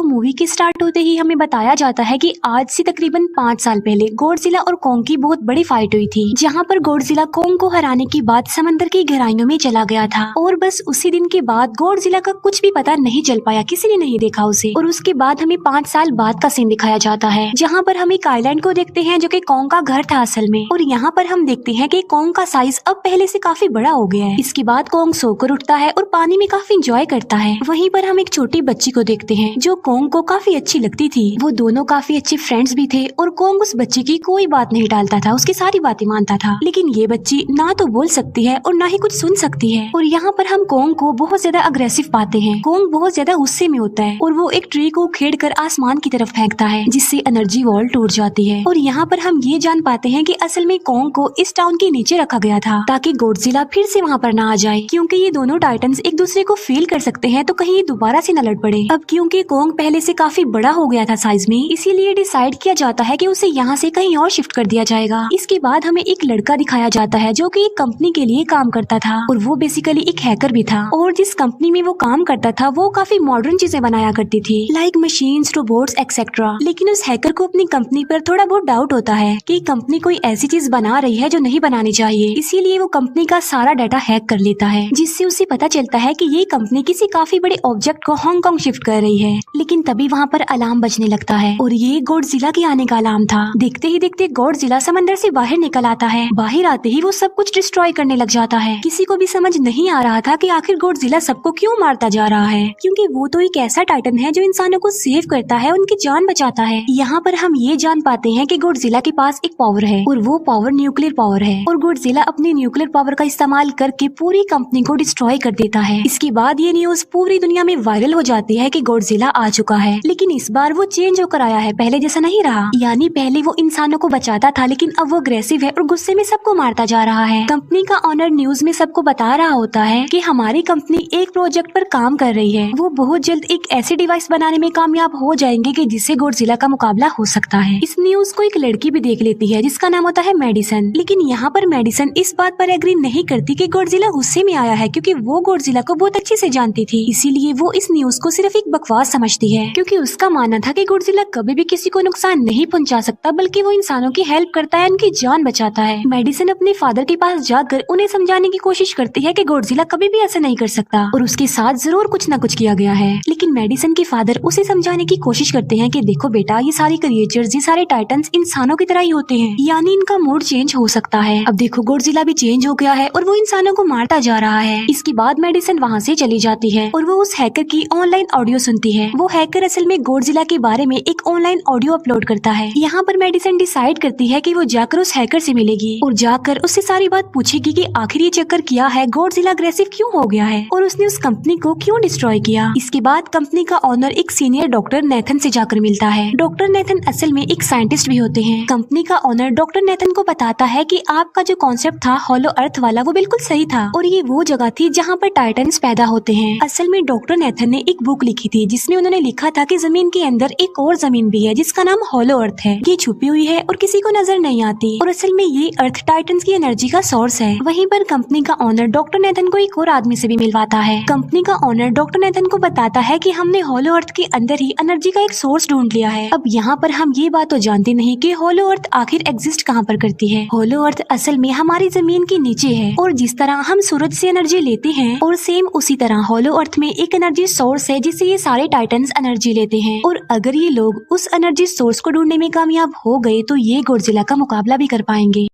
Movie के start होते ही हमें बताया जाता है कि आज से तकरीबन 5 साल पहले गॉडजिला और कोंग की बहुत बड़ी फाइट हुई थी, जहां पर गॉडजिला कोंग को हराने के बाद समंदर की गहराइयों में चला गया था। और बस उसी दिन के बाद गॉडजिला का कुछ भी पता नहीं चल पाया, किसी ने नहीं देखा उसे। और उसके बाद हमें 5 साल बाद का सीन दिखाया जाता है, जहाँ पर हम एक आइलैंड को देखते हैं जो कि कोंग का घर था असल में। और यहाँ पर हम देखते हैं कि कोंग का साइज अब पहले से काफी बड़ा हो गया है। इसके बाद कोंग सोकर उठता है और पानी में काफी इंजॉय करता है। वहीं पर हम एक छोटी बच्ची को देखते हैं जो कोंग को काफी अच्छी लगती थी। वो दोनों काफी अच्छे फ्रेंड्स भी थे और कोंग उस बच्ची की कोई बात नहीं टालता था, उसकी सारी बातें मानता था। लेकिन ये बच्ची ना तो बोल सकती है और ना ही कुछ सुन सकती है। और यहाँ पर हम कोंग को बहुत ज्यादा अग्रेसिव पाते हैं। कोंग बहुत ज्यादा गुस्से में होता है और वो एक ट्री को उखेड़कर आसमान की तरफ फेंकता है, जिससे एनर्जी वॉल टूट जाती है। और यहाँ पर हम ये जान पाते हैं कि असल में कोंग को इस टाउन के नीचे रखा गया था ताकि गॉडजिला फिर से वहाँ पर ना आ जाए, क्योंकि ये दोनों टाइटन्स एक दूसरे को फील कर सकते हैं, तो कहीं ये दोबारा से न लड़ पड़े। अब क्योंकि कोंग पहले से काफी बड़ा हो गया था साइज में, इसीलिए डिसाइड किया जाता है कि उसे यहाँ से कहीं और शिफ्ट कर दिया जाएगा। इसके बाद हमें एक लड़का दिखाया जाता है जो कि एक कंपनी के लिए काम करता था और वो बेसिकली एक हैकर भी था। और जिस कंपनी में वो काम करता था वो काफी मॉडर्न चीजें बनाया करती थी, लाइक मशीन्स, रोबोट्स एक्सेट्रा। लेकिन उस हैकर को अपनी कंपनी पर थोड़ा बहुत डाउट होता है कि कंपनी कोई ऐसी चीज बना रही है जो नहीं बनानी चाहिए। इसीलिए वो कंपनी का सारा डाटा हैक कर लेता है, जिससे उसे पता चलता है कि ये कंपनी किसी काफी बड़े ऑब्जेक्ट को हांगकांग शिफ्ट कर रही है। लेकिन तभी वहाँ पर अलार्म बजने लगता है और ये गॉडजिला के आने का अलार्म था। देखते ही देखते गॉडजिला समंदर से बाहर निकल आता है। बाहर आते ही वो सब कुछ डिस्ट्रॉय करने लग जाता है। किसी को भी समझ नहीं आ रहा था कि आखिर गॉडजिला सबको क्यों मारता जा रहा है, क्योंकि वो तो एक ऐसा टाइटन है जो इंसानों को सेव करता है, उनकी जान बचाता है। यहाँ पर हम ये जान पाते हैं कि गॉडजिला के पास एक पावर है और वो पावर न्यूक्लियर पावर है। और गॉडजिला अपनी न्यूक्लियर पावर का इस्तेमाल करके पूरी कंपनी को डिस्ट्रॉय कर देता है। इसके बाद ये न्यूज पूरी दुनिया में वायरल हो जाती है कि गॉडजिला आ चुका है। लेकिन इस बार वो चेंज होकर आया है, पहले जैसा नहीं रहा। यानी पहले वो इंसानों को बचाता था, लेकिन अब वो अग्रेसिव है और गुस्से में सबको मारता जा रहा है। कंपनी का ऑनर न्यूज में सबको बता रहा होता है कि हमारी कंपनी एक प्रोजेक्ट पर काम कर रही है। वो बहुत जल्द एक ऐसी डिवाइस बनाने में कामयाब हो जाएंगे कि जिससे गॉडजिला का मुकाबला हो सकता है। इस न्यूज को एक लड़की भी देख लेती है जिसका नाम होता है मेडिसन। लेकिन यहाँ पर मेडिसन इस बात पर एग्री नहीं करती कि गॉडजिला गुस्से में आया है, क्योंकि वो गॉडजिला को बहुत अच्छे से जानती थी। इसीलिए वो इस न्यूज को सिर्फ एक बकवास समझती है, क्योंकि उसका मानना था कि गॉडजिला कभी भी किसी को नुकसान नहीं पहुंचा सकता, बल्कि वो इंसानों की हेल्प करता है, उनकी जान बचाता है। मेडिसन अपने फादर के पास जाकर उन्हें समझाने की कोशिश करती है कि गॉडजिला कभी भी ऐसा नहीं कर सकता और उसके साथ जरूर कुछ न कुछ किया गया है। लेकिन मेडिसन के फादर उसे समझाने की कोशिश करते हैं कि देखो बेटा, ये सारे क्रिएचर्स, ये सारे टाइटन्स इंसानों की तरह ही होते हैं, यानी इनका मूड चेंज हो सकता है। अब देखो गॉडजिला भी चेंज हो गया है और वो इंसानों को मारता जा रहा है। इसके बाद मेडिसन वहाँ से चली जाती है और वो उस हैकर की ऑनलाइन ऑडियो सुनती है। वो हैकर असल में गॉडजिला के बारे में एक ऑनलाइन ऑडियो अपलोड करता है। यहाँ पर मेडिसन डिसाइड करती है कि वो जाकर उस हैकर से मिलेगी और जाकर उससे सारी बात पूछेगी कि आखिर ये चक्कर क्या है, गॉडजिला अग्रेसिव क्यों हो गया है और उसने उस कंपनी को क्यों डिस्ट्रॉय किया। इसके बाद कंपनी का ऑनर एक सीनियर डॉक्टर नेथन से जाकर मिलता है। डॉक्टर नेथन असल में एक साइंटिस्ट भी होते हैं। कंपनी का ऑनर डॉक्टर नेथन को बताता है कि आपका जो कॉन्सेप्ट था हॉलो अर्थ वाला, वो बिल्कुल सही था और ये वो जगह थी जहाँ पर टाइटन्स पैदा होते हैं। असल में डॉक्टर नेथन ने एक बुक लिखी थी जिसमें उन्होंने लिखा था कि जमीन के अंदर एक और जमीन भी है जिसका नाम हॉलो अर्थ है। ये छुपी हुई है और किसी को नजर नहीं आती और असल में ये अर्थ टाइटन्स की एनर्जी का सोर्स है। वहीं पर कंपनी का ऑनर डॉक्टर नेथन को एक और आदमी से भी मिलवाता है। कंपनी का ऑनर डॉक्टर नेथन को बताता है कि हमने हॉलो अर्थ के अंदर ही एनर्जी का एक सोर्स ढूंढ लिया है। अब यहाँ पर हम ये बात तो जानते नहीं कि हॉलो अर्थ आखिर एग्जिस्ट कहाँ पर करती है। हॉलो अर्थ असल में हमारी जमीन के नीचे है और जिस तरह हम सूरज से एनर्जी लेते हैं और सेम उसी तरह हॉलो अर्थ में एक एनर्जी सोर्स है जिससे ये सारे टाइटन्स एनर्जी लेते हैं। और अगर ये लोग उस एनर्जी सोर्स को ढूंढने में कामयाब हो गए तो ये गॉडजिला का मुकाबला भी कर पाएंगे।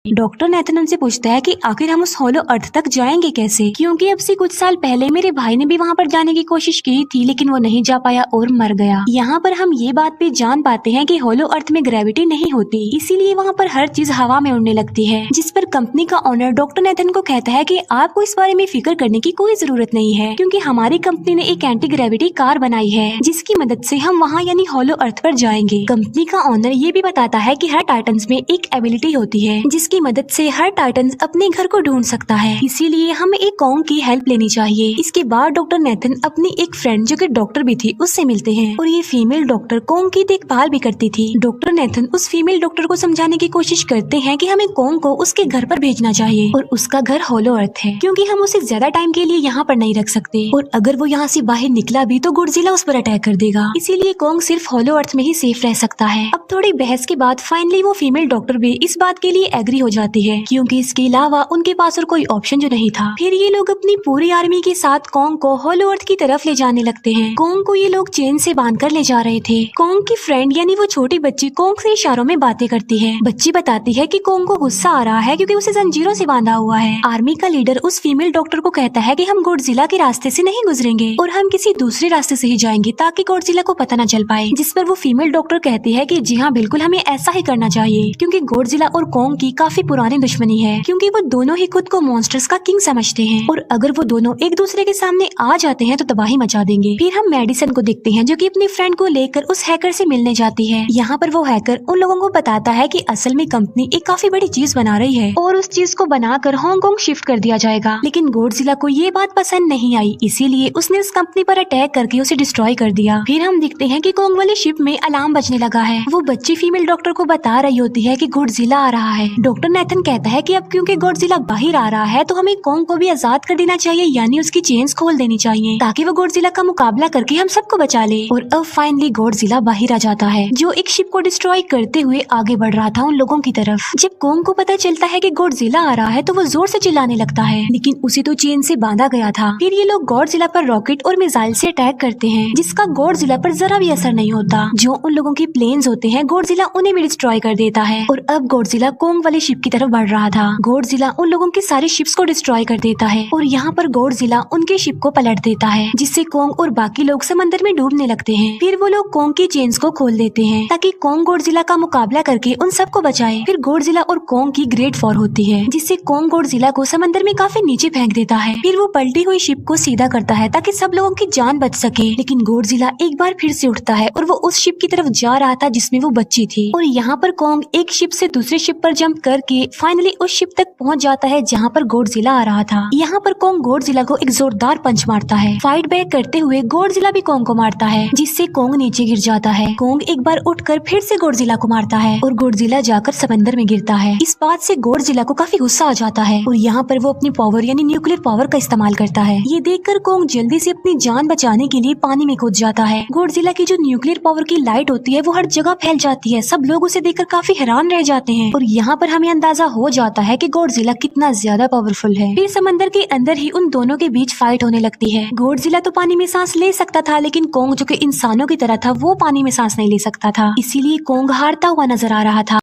डॉक्टर नेथन उनसे पूछता है कि आखिर हम उस हॉलो अर्थ तक जाएंगे कैसे, क्योंकि अब से कुछ साल पहले मेरे भाई ने भी वहाँ पर जाने की कोशिश की थी, लेकिन वो नहीं जा पाया और मर गया। यहाँ पर हम ये बात भी जान पाते हैं कि हॉलो अर्थ में ग्रेविटी नहीं होती, इसीलिए वहाँ पर हर चीज हवा में उड़ने लगती है। जिस पर कंपनी का ऑनर डॉक्टर नेथन को कहता है कि आपको इस बारे में फिक्र करने की कोई जरूरत नहीं है, क्योंकि हमारी कंपनी ने एक एंटी ग्रेविटी कार बनाई है जिसकी मदद से हम वहाँ यानी हॉलो अर्थ पर जाएंगे। कंपनी का ऑनर ये भी बताता है कि हर टाइटन्स में एक एबिलिटी होती है जिसके जिसकी मदद से हर टाइटन अपने घर को ढूंढ सकता है। इसीलिए हमें एक कॉन्ग की हेल्प लेनी चाहिए। इसके बाद डॉक्टर नेथन अपनी एक फ्रेंड जो कि डॉक्टर भी थी उससे मिलते हैं और ये फीमेल डॉक्टर कॉन्ग की देखभाल भी करती थी। डॉक्टर नेथन उस फीमेल डॉक्टर को समझाने की कोशिश करते हैं कि हमें कॉन्ग को उसके घर पर भेजना चाहिए और उसका घर होलो अर्थ है, क्योंकि हम उसे ज्यादा टाइम के लिए यहाँ पर नहीं रख सकते और अगर वो यहाँ से बाहर निकला भी तो गॉडजिला उस पर अटैक कर देगा। इसीलिए कॉन्ग सिर्फ होलो अर्थ में ही सेफ रह सकता है। अब थोड़ी बहस के बाद फाइनली वो फीमेल डॉक्टर भी इस बात के लिए एग्री हो जाती है, क्योंकि इसके अलावा उनके पास और कोई ऑप्शन जो नहीं था। फिर ये लोग अपनी पूरी आर्मी के साथ कॉन्ग को होलो अर्थ की तरफ ले जाने लगते हैं। कॉन्ग को ये लोग चेन से बांधकर ले जा रहे थे। कॉन्ग की फ्रेंड यानी वो छोटी बच्ची कॉन्ग से इशारों में बातें करती है। बच्ची बताती है कि कॉन्ग को गुस्सा आ रहा है क्योंकि उसे जंजीरों से बांधा हुआ है। आर्मी का लीडर उस फीमेल डॉक्टर को कहता है कि हम गॉडजिला के रास्ते से नहीं गुजरेंगे और हम किसी दूसरे रास्ते से ही जाएंगे ताकि गॉडजिला को पता न चल पाए। जिस पर वो फीमेल डॉक्टर कहती है कि जी हाँ बिल्कुल हमें ऐसा ही करना चाहिए, क्योंकि गॉडजिला और कॉन्ग की काफी पुरानी दुश्मनी है, क्योंकि वो दोनों ही खुद को मॉन्स्टर्स का किंग समझते हैं और अगर वो दोनों एक दूसरे के सामने आ जाते हैं तो तबाही मचा देंगे। फिर हम मेडिसन को देखते हैं जो कि अपनी फ्रेंड को लेकर उस हैकर से मिलने जाती है। यहाँ पर वो हैकर उन लोगों को बताता है कि असल में कंपनी एक काफी बड़ी चीज बना रही है और उस चीज को बनाकर हांगकांग शिफ्ट कर दिया जाएगा। लेकिन गॉडजिला को ये बात पसंद नहीं आई, इसीलिए उसने उस कंपनी पर अटैक करके उसे डिस्ट्रॉय कर दिया। फिर हम देखते हैं कि कॉन्ग वाली शिप में अलार्म बजने लगा है। वो बच्ची फीमेल डॉक्टर को बता रही होती है कि गॉडजिला आ रहा है। डॉक्टर नेथन कहता है कि अब क्योंकि गॉडजिला बाहर आ रहा है तो हमें कॉन्ग को भी आजाद कर देना चाहिए, यानी उसकी चेन्स खोल देनी चाहिए ताकि वो गॉडजिला का मुकाबला करके हम सबको बचा ले। और अब फाइनली गॉडजिला बाहर आ जाता है जो एक शिप को डिस्ट्रॉय करते हुए आगे बढ़ रहा था उन लोगों की तरफ। जब कॉन्ग को पता चलता है कि गॉडजिला आ रहा है तो वो जोर से चिल्लाने लगता है, लेकिन उसे तो चेन से बांधा गया था। फिर ये लोग गॉडजिला पर रॉकेट और मिसाइल से अटैक करते हैं, जिसका गॉडजिला पर जरा भी असर नहीं होता। जो उन लोगों की प्लेन्स होते हैं गॉडजिला उन्हें भी डिस्ट्रॉय कर देता है। और अब गॉडजिला कॉन्ग वाली शिप की तरफ बढ़ रहा था। गॉडजिला उन लोगों की सारी शिप्स को डिस्ट्रॉय कर देता है और यहाँ पर गॉडजिला उनके शिप को पलट देता है, जिससे कॉन्ग और बाकी लोग समंदर में डूबने लगते हैं। फिर वो लोग कॉन्ग की चेन्स को खोल देते हैं ताकि कॉन्ग गॉडजिला का मुकाबला करके उन सबको बचाए। फिर गॉडजिला और कॉन्ग की ग्रेट वॉर होती है, जिससे कॉन्ग गॉडजिला को समंदर में काफी नीचे फेंक देता है। फिर वो पलटी हुई शिप को सीधा करता है ताकि सब लोगों की जान बच सके। लेकिन गॉडजिला एक बार फिर से उठता है और वो उस शिप की तरफ जा रहा था जिसमें वो बच्ची थी। और यहाँ पर कॉन्ग एक शिप से दूसरी शिप पर जंप करके फाइनली उस शिप तक पहुँच जाता है जहाँ पर गॉडजिला आ रहा था। यहाँ पर कॉन्ग गॉडजिला को एक जोरदार पंच मारता है। फाइट बैक करते हुए गॉडजिला भी कॉन्ग को मारता है, जिससे कॉन्ग नीचे गिर जाता है। कॉन्ग एक बार उठकर फिर से गॉडजिला को मारता है और गॉडजिला जाकर समंदर में गिरता है। इस बात से गॉडजिला को काफी गुस्सा आ जाता है और यहाँ पर वो अपनी पावर यानी न्यूक्लियर पावर का इस्तेमाल करता है। ये देखकर कॉन्ग जल्दी से अपनी जान बचाने के लिए पानी में कूद जाता है। गॉडजिला की जो न्यूक्लियर पावर की लाइट होती है वो हर जगह फैल जाती है। सब लोग उसे देखकर काफी हैरान रह जाते हैं और यहाँ पर हमें अंदाजा हो जाता है कि गॉडजिला कितना ज्यादा पावरफुल है। फिर समंदर के अंदर ही उन दोनों के बीच फाइट होने लगती है। गॉडजिला तो पानी में सांस ले सकता था, लेकिन कॉन्ग जो कि इंसानों की तरह था वो पानी में सांस नहीं ले सकता था, इसीलिए कॉन्ग हारता हुआ नजर आ रहा था।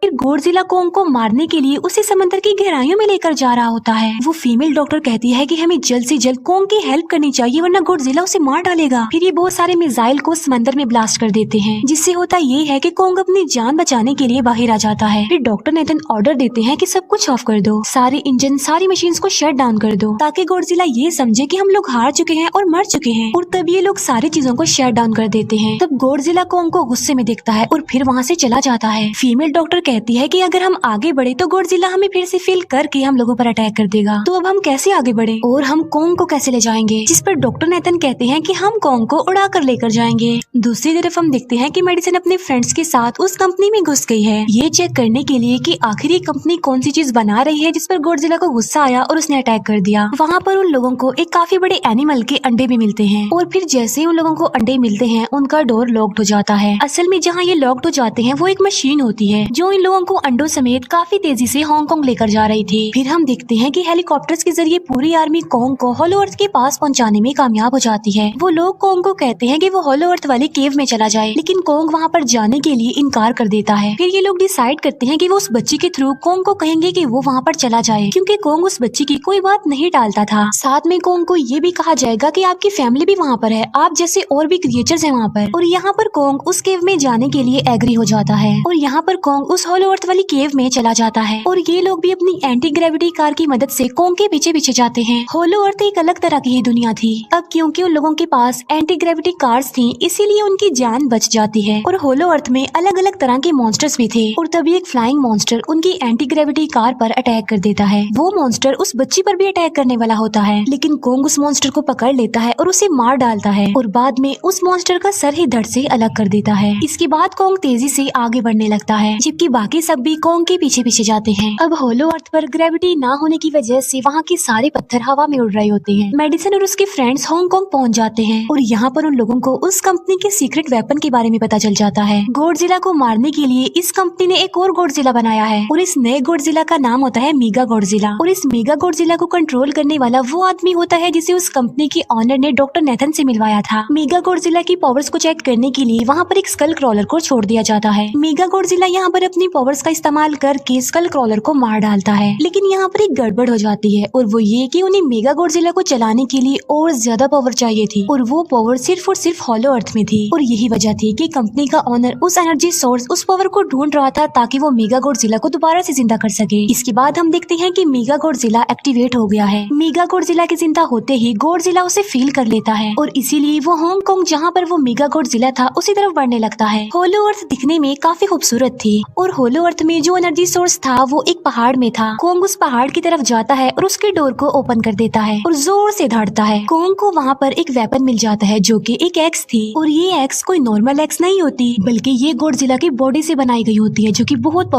फिर गॉडजिला कॉन्ग को मारने के लिए उसे समंदर की गहराइयों में लेकर जा रहा होता है। वो फीमेल डॉक्टर कहती है कि हमें जल्द से जल्द कॉन्ग की हेल्प करनी चाहिए वरना गॉडजिला उसे मार डालेगा। फिर ये बहुत सारे मिसाइल को समंदर में ब्लास्ट कर देते हैं, जिससे होता ये है कि कॉन्ग अपनी जान बचाने के लिए बाहर आ जाता है। फिर डॉक्टर नेथन ऑर्डर देते हैं कि सब कुछ ऑफ कर दो, सारे इंजन सारी मशीन्स को शट डाउन कर दो, ताकि गॉडजिला ये समझे कि हम लोग हार चुके हैं और मर चुके हैं। और तब ये लोग सारी चीजों को शट डाउन कर देते हैं। तब गॉडजिला कॉन्ग को गुस्से में देखता है और फिर वहाँ से चला जाता है। फीमेल डॉक्टर कहती है कि अगर हम आगे बढ़े तो गॉडजिला हमें फिर से फील करके हम लोगों पर अटैक कर देगा, तो अब हम कैसे आगे बढ़े और हम कॉन्ग को कैसे ले जाएंगे। जिस पर डॉक्टर नेथन कहते हैं कि हम कॉन्ग को उड़ा कर लेकर जाएंगे। दूसरी तरफ हम देखते हैं कि मेडिसन अपने फ्रेंड्स के साथ उस कंपनी में घुस गई है, ये चेक करने के लिए कि आखिर ये कंपनी कौन सी चीज बना रही है, जिस पर गॉडजिला को गुस्सा आया और उसने अटैक कर दिया। वहाँ पर उन लोगों को एक काफी बड़े एनिमल के अंडे भी मिलते हैं और फिर जैसे ही उन लोगों को अंडे मिलते हैं उनका डोर लॉक्ड हो जाता है। असल में जहाँ ये लॉक्ड हो जाते हैं वो एक मशीन होती है जो इन लोगों को अंडों समेत काफी तेजी से हांगकांग लेकर जा रही थी। फिर हम देखते हैं कि हेलीकॉप्टर्स के जरिए पूरी आर्मी कॉन्ग को होलो अर्थ के पास पहुंचाने में कामयाब हो जाती है। वो लोग कॉन्ग को कहते हैं कि वो होलो अर्थ वाले केव में चला जाए, लेकिन कॉन्ग वहाँ पर जाने के लिए इनकार कर देता है। फिर ये लोग डिसाइड करते हैं कि वो उस बच्ची के थ्रू कॉन्ग को कहेंगे कि वो वहाँ पर चला जाए, क्योंकि कॉन्ग उस बच्ची की कोई बात नहीं टालता था। साथ में कॉन्ग को ये भी कहा जाएगा कि आपकी फैमिली भी वहाँ पर है, आप जैसे और भी क्रिएचर्स हैं वहाँ पर। और यहाँ पर कॉन्ग उस केव में जाने के लिए एग्री हो जाता है और यहाँ पर कॉन्ग उस होलो अर्थ वाली केव में चला जाता है और ये लोग भी अपनी एंटी ग्रेविटी कार की मदद से कोंग के पीछे पीछे जाते हैं। होलो अर्थ एक अलग तरह की ही दुनिया थी। अब क्योंकि उन लोगों के पास एंटी ग्रेविटी कार्स थी, इसीलिए उनकी जान बच जाती है। और होलो अर्थ में अलग अलग तरह के मॉन्स्टर्स भी थे और तभी एक फ्लाइंग मॉन्स्टर उनकी एंटी ग्रेविटी कार पर अटैक कर देता है। वो मॉन्स्टर उस बच्ची पर भी अटैक करने वाला होता है, लेकिन कोंग उस मॉन्स्टर को पकड़ लेता है और उसे मार डालता है और बाद में उस मॉन्स्टर का सर ही धड़ से अलग कर देता है। इसके बाद कोंग तेजी से आगे बढ़ने लगता है, जबकि बाकी सब भी कोंग के पीछे पीछे जाते हैं। अब होलो अर्थ पर ग्रेविटी ना होने की वजह से वहाँ के सारे पत्थर हवा में उड़ रहे होते हैं। मेडिसन और उसके फ्रेंड्स हांगकांग पहुँच जाते हैं और यहाँ पर उन लोगों को उस कंपनी के सीक्रेट वेपन के बारे में पता चल जाता है। गॉडजिला को मारने के लिए इस कंपनी ने एक और गॉडजिला बनाया है और इस नए गॉडजिला का नाम होता है मेगा गॉडजिला। और इस मेगा गॉडजिला को कंट्रोल करने वाला वो आदमी होता है जिसे उस कंपनी के ऑनर ने डॉक्टर नेथन से मिलवाया था। मेगा गॉडजिला की पावर्स को चेक करने के लिए वहाँ पर एक स्कल क्रॉलर को छोड़ दिया जाता है। मेगा गॉडजिला यहाँ पर अपनी पावर्स का इस्तेमाल करके स्कल क्रॉलर को मार डालता है, लेकिन यहाँ पर एक गड़बड़ हो जाती है और वो ये कि उन्हें मेगा गॉडजिला को चलाने के लिए और ज्यादा पावर चाहिए थी और वो पावर सिर्फ और सिर्फ होलो अर्थ में थी। और यही वजह थी कि कंपनी का ऑनर उस एनर्जी सोर्स, उस पावर को ढूंढ रहा था ताकि वो मेगा गॉडजिला को दोबारा से जिंदा कर सके। इसके बाद हम देखते हैं कि मेगा गॉडजिला एक्टिवेट हो गया है। मेगा गॉडजिला के जिंदा होते ही गॉडजिला उसे फील कर लेता है और इसीलिए वो हांगकांग जहाँ पर वो मेगा गॉडजिला था उसी तरफ बढ़ने लगता है। होलो अर्थ दिखने में काफी खूबसूरत थी और होलो अर्थ में जो एनर्जी सोर्स था वो एक पहाड़ में था। कोंग उस पहाड़ की तरफ जाता है और उसके डोर को ओपन कर देता है और जोर से धाड़ता है। कोंग को वहाँ पर एक वेपन मिल जाता है जो कि एक एक्स थी और ये एक्स कोई नॉर्मल एक्स नहीं होती, बल्कि ये गॉडजिला की बॉडी से बनाई गई होती है जो कि बहुत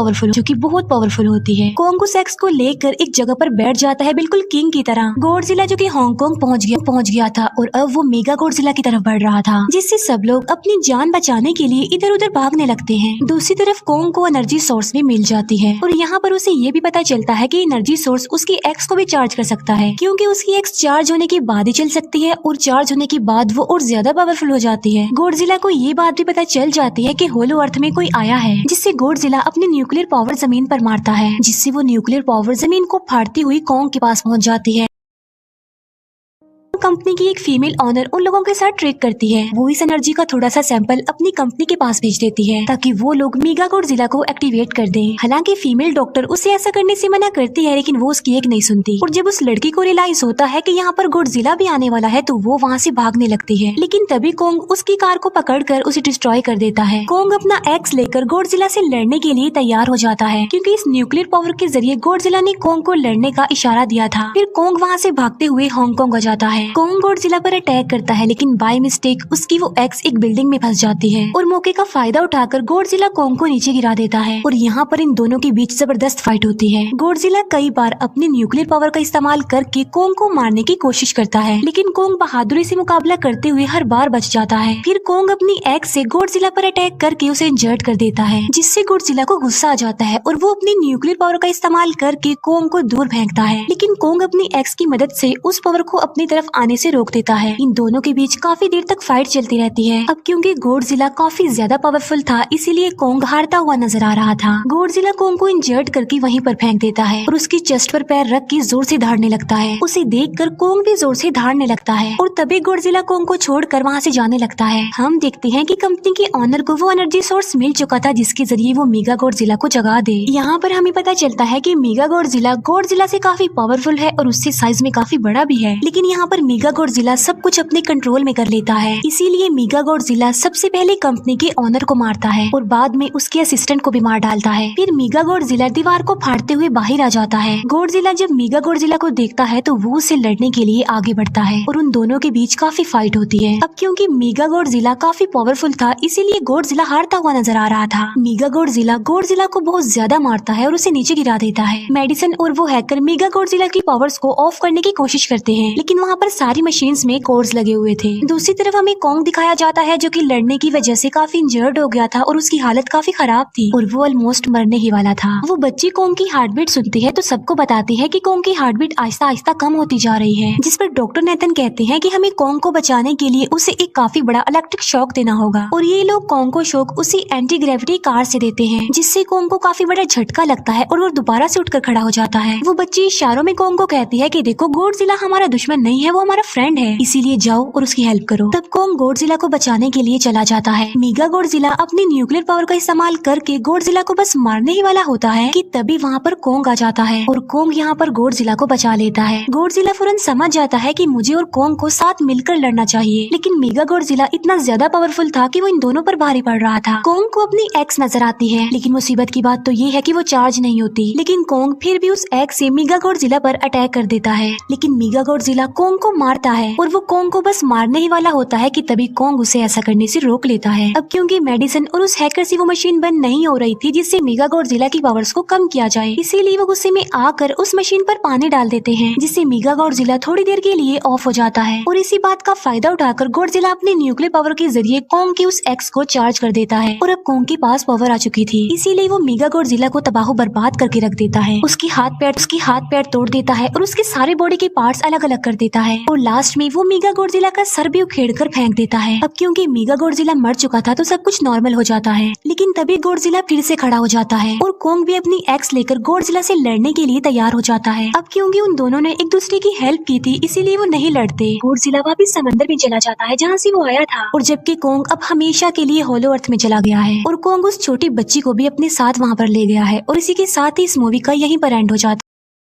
पावरफुल होती है। कोंग उस एक्स को लेकर एक जगह पर बैठ जाता है बिल्कुल किंग की तरह। गॉडजिला जो कि हांगकांग पहुंच गया था और अब वो मेगा गॉडजिला की तरफ बढ़ रहा था, जिससे सब लोग अपनी जान बचाने के लिए इधर उधर भागने लगते हैं। दूसरी तरफ कोंग को एनर्जी सोर्स भी मिल जाती है और यहाँ पर उसे ये भी पता चलता है कि एनर्जी सोर्स उसकी एक्स को भी चार्ज कर सकता है, क्योंकि उसकी एक्स चार्ज होने के बाद ही चल सकती है और चार्ज होने के बाद वो और ज्यादा पावरफुल हो जाती है। गॉडजिला को ये बात भी पता चल जाती है कि होलो अर्थ में कोई आया है, जिससे गॉडजिला अपनी न्यूक्लियर पावर जमीन पर मारता है, जिससे वो न्यूक्लियर पावर जमीन को फाड़ती हुई कोंग के पास पहुंच जाती है। कंपनी की एक फीमेल ऑनर उन लोगों के साथ ट्रेक करती है। वो इस एनर्जी का थोड़ा सा सैंपल अपनी कंपनी के पास भेज देती है ताकि वो लोग मेगा गॉडजिला को एक्टिवेट कर दें। हालांकि फीमेल डॉक्टर उसे ऐसा करने से मना करती है, लेकिन वो उसकी एक नहीं सुनती और जब उस लड़की को रियलाइज होता है कि यहाँ पर गॉडजिला भी आने वाला है तो वो वहाँ से भागने लगती है, लेकिन तभी कोंग उसकी कार को पकड़कर उसे डिस्ट्रॉय कर देता है। कोंग अपना एक्स लेकर गॉडजिला से लड़ने के लिए तैयार हो जाता है, क्योंकि इस न्यूक्लियर पावर के जरिए गॉडजिला ने कोंग को लड़ने का इशारा दिया था। फिर कोंग वहाँ से भागते हुए हांगकांग हो जाता है। कोंग गॉडजिला पर अटैक करता है, लेकिन बाय मिस्टेक उसकी वो एक्स एक बिल्डिंग में फंस जाती है और मौके का फायदा उठाकर गॉडजिला कोंग को नीचे गिरा देता है और यहाँ पर इन दोनों के बीच जबरदस्त फाइट होती है। गॉडजिला कई बार अपनी न्यूक्लियर पावर का इस्तेमाल करके कोंग को मारने की कोशिश करता है, लेकिन कोंग बहादुरी से मुकाबला करते हुए हर बार बच जाता है। फिर कोंग अपनी एक्स से गॉडजिला पर अटैक करके उसे इंजर्ड कर देता है, जिससे गॉडजिला को गुस्सा आ जाता है और वो अपनी न्यूक्लियर पावर का इस्तेमाल करके कोंग को दूर फेंकता है, लेकिन कोंग अपनी एक्स की मदद से उस पावर को अपनी तरफ आने से रोक देता है। इन दोनों के बीच काफी देर तक फाइट चलती रहती है। अब क्योंकि गॉडजिला काफी ज्यादा पावरफुल था, इसीलिए कोंग हारता हुआ नजर आ रहा था। गॉडजिला कोंग को इंजर्ड करके वहीं पर फेंक देता है और उसकी चेस्ट पर पैर रख के जोर से धाड़ने लगता है। उसे देखकर कोंग भी जोर से धाड़ने लगता है और तभी गॉडजिला कोंग को छोड़कर वहाँ से जाने लगता है। हम देखते हैं कि कंपनी के ऑनर को वो एनर्जी सोर्स मिल चुका था जिसके जरिए वो मेगा गॉडजिला को जगा दे। यहाँ पर हमें पता चलता है कि मेगा गॉडजिला से काफी पावरफुल है और उससे साइज में काफी बड़ा भी है, लेकिन यहाँ पर मेगा गॉडजिला सब कुछ अपने कंट्रोल में कर लेता है। इसीलिए मेगा गॉडजिला सबसे पहले कंपनी के ऑनर को मारता है और बाद में उसके असिस्टेंट को भी मार डालता है। फिर मेगा गॉडजिला दीवार को फाड़ते हुए बाहर आ जाता है। गॉडजिला जब मेगा गॉडजिला को देखता है तो वो उसे लड़ने के लिए आगे बढ़ता है और उन दोनों के बीच काफी फाइट होती है। अब क्योंकि मेगा गॉडजिला काफी पावरफुल था, इसीलिए गॉडजिला हारता हुआ नजर आ रहा था। मेगा गॉडजिला को बहुत ज्यादा मारता है और उसे नीचे गिरा देता है। मेडिसन और वो हैकर मेगा गॉडजिला की पावर्स को ऑफ करने की कोशिश करते हैं, लेकिन वहाँ पर सारी मशीन्स में कोर्स लगे हुए थे। दूसरी तरफ हमें कोंग दिखाया जाता है जो कि लड़ने की वजह से काफी इंजर्ड हो गया था और उसकी हालत काफी खराब थी और वो ऑलमोस्ट मरने ही वाला था। वो बच्ची कोंग की हार्ट बीट सुनती है तो सबको बताती है कि कोंग की हार्ट बीट आहिस्ता आहिस्ता कम होती जा रही है, जिस पर डॉक्टर नेथन कहते हैं कि हमें कोंग को बचाने के लिए उसे एक काफी बड़ा इलेक्ट्रिक शॉक देना होगा और ये लोग कोंग को शॉक उसी एंटी ग्रेविटी कार से देते हैं, जिससे कोंग को काफी बड़ा झटका लगता है और वो दोबारा से उठकर खड़ा हो जाता है। वो बच्ची इशारों में कोंग को कहती है कि देखो गॉडजिला हमारा दुश्मन नहीं है, वो हमारा हमारा फ्रेंड है, इसीलिए जाओ और उसकी हेल्प करो। तब कोंग गॉडजिला को बचाने के लिए चला जाता है। मेगा गॉडजिला अपनी न्यूक्लियर पावर का इस्तेमाल करके गॉडजिला को बस मारने ही वाला होता है कि तभी वहाँ पर कोंग आ जाता है और कोंग यहाँ पर गॉडजिला को बचा लेता है। गॉडजिला फौरन समझ जाता है कि मुझे और कोंग को साथ मिलकर लड़ना चाहिए, लेकिन मेगा गॉडजिला इतना ज्यादा पावरफुल था कि वो इन दोनों पर भारी पड़ रहा था। कोंग को अपनी एक्स नजर आती है, लेकिन मुसीबत की बात तो ये है कि वो चार्ज नहीं होती। लेकिन कोंग फिर भी उस एक्स से मेगा गॉडजिला पर अटैक कर देता है, लेकिन मेगा गॉडजिला कोंग को मारता है और वो कोंग को बस मारने ही वाला होता है कि तभी कोंग उसे ऐसा करने से रोक लेता है। अब क्योंकि मेडिसिन और उस हैकर से वो मशीन बंद नहीं हो रही थी जिससे मेगा गॉडजिला की पावर्स को कम किया जाए, इसीलिए वो गुस्से में आकर उस मशीन पर पानी डाल देते हैं, जिससे मेगा गॉडजिला थोड़ी देर के लिए ऑफ हो जाता है। और इसी बात का फायदा उठाकर गॉडजिला अपने न्यूक्लियर पावर के जरिए कोंग की उस एक्स को चार्ज कर देता है और अब कोंग के पास पावर आ चुकी थी, इसीलिए वो मेगा गॉडजिला को तबाह बर्बाद करके रख देता है। उसकी हाथ पैर तोड़ देता है और उसके सारे बॉडी के पार्ट्स अलग अलग कर देता है और लास्ट में वो मेगा गॉडजिला का सर भी उखेड़ कर फेंक देता है। अब क्योंकि मेगा गॉडजिला मर चुका था तो सब कुछ नॉर्मल हो जाता है, लेकिन तभी गॉडजिला फिर से खड़ा हो जाता है और कोंग भी अपनी एक्स लेकर गॉडजिला से लड़ने के लिए तैयार हो जाता है। अब क्योंकि उन दोनों ने एक दूसरे की हेल्प की थी, इसीलिए वो नहीं लड़ते। गॉडजिला वापिस समंदर में चला जाता है जहाँ से वो आया था, और जबकि कोंग अब हमेशा के लिए होलो अर्थ में चला गया है और कोंग उस छोटी बच्ची को भी अपने साथ वहाँ पर ले गया है। और इसी के साथ ही इस मूवी का यहीं पर एंड हो जाता है।